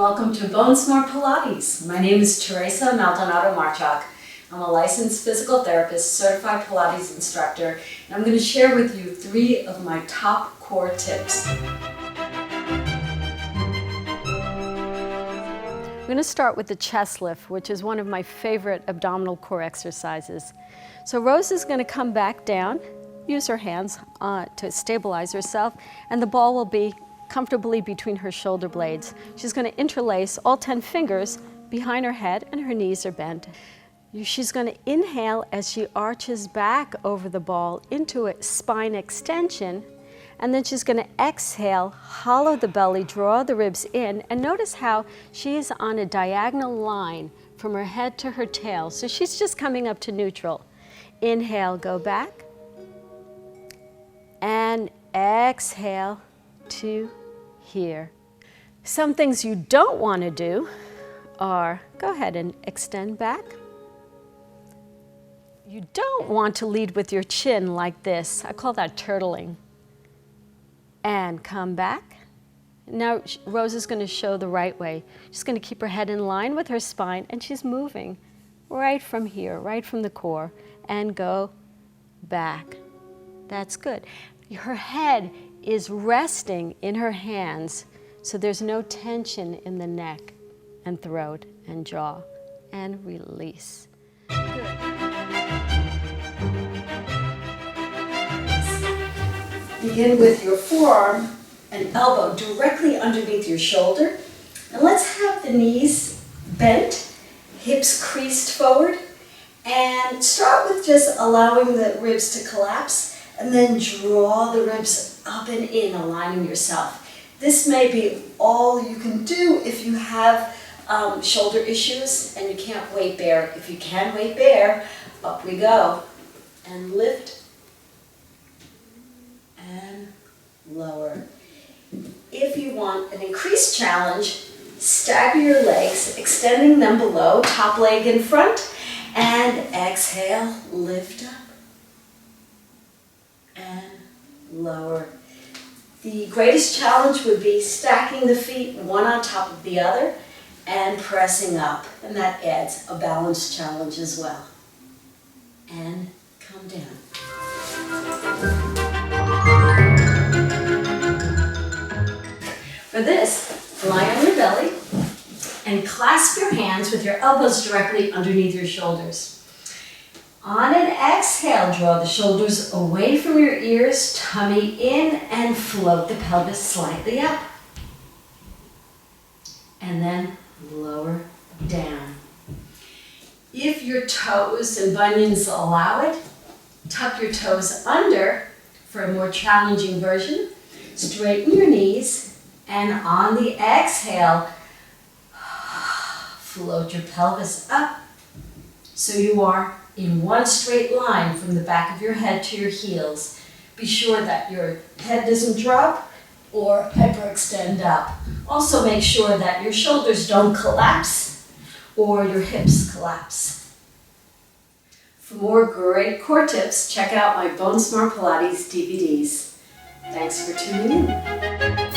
welcome to Bone Smart Pilates. My name is Teresa Maldonado-Marchak. I'm a licensed physical therapist, certified Pilates instructor, and I'm going to share with you 3 of my top core tips. I'm going to start with the chest lift, which is one of my favorite abdominal core exercises. So Rose is going to come back down, use her hands to stabilize herself, and the ball will be comfortably between her shoulder blades. She's going to interlace all 10 fingers behind her head and her knees are bent. She's going to inhale as she arches back over the ball into a spine extension, and then she's going to exhale, hollow the belly, draw the ribs in, and notice how she is on a diagonal line from her head to her tail. So she's just coming up to neutral. Inhale, go back, and exhale to here. Some things you don't want to do are, go ahead and extend back. You don't want to lead with your chin like this. I call that turtling. And come back. Now Rose is going to show the right way. She's going to keep her head in line with her spine, and she's moving right from here, right from the core, and go back. That's good. Her head is resting in her hands, so there's no tension in the neck and throat and jaw. And release. Good. Begin with your forearm and elbow directly underneath your shoulder. And let's have the knees bent, hips creased forward, and start with just allowing the ribs to collapse, and then draw the ribs up and in, aligning yourself. This may be all you can do if you have shoulder issues and you can't weight bear. If you can weight bear, up we go. And lift and lower. If you want an increased challenge, stagger your legs, extending them below, top leg in front, and exhale, lift up and lower. The greatest challenge would be stacking the feet one on top of the other and pressing up, and that adds a balance challenge as well. And come down. For this, lie on your belly and clasp your hands with your elbows directly underneath your shoulders. On an exhale, draw the shoulders away from your ears, tummy in, and float the pelvis slightly up. And then lower down. If your toes and bunions allow it, tuck your toes under for a more challenging version. Straighten your knees, and on the exhale, float your pelvis up so you are in one straight line from the back of your head to your heels. Be sure that your head doesn't drop or hyperextend up. Also make sure that your shoulders don't collapse or your hips collapse. For more great core tips, check out my Bone Smart Pilates DVDs. Thanks for tuning in.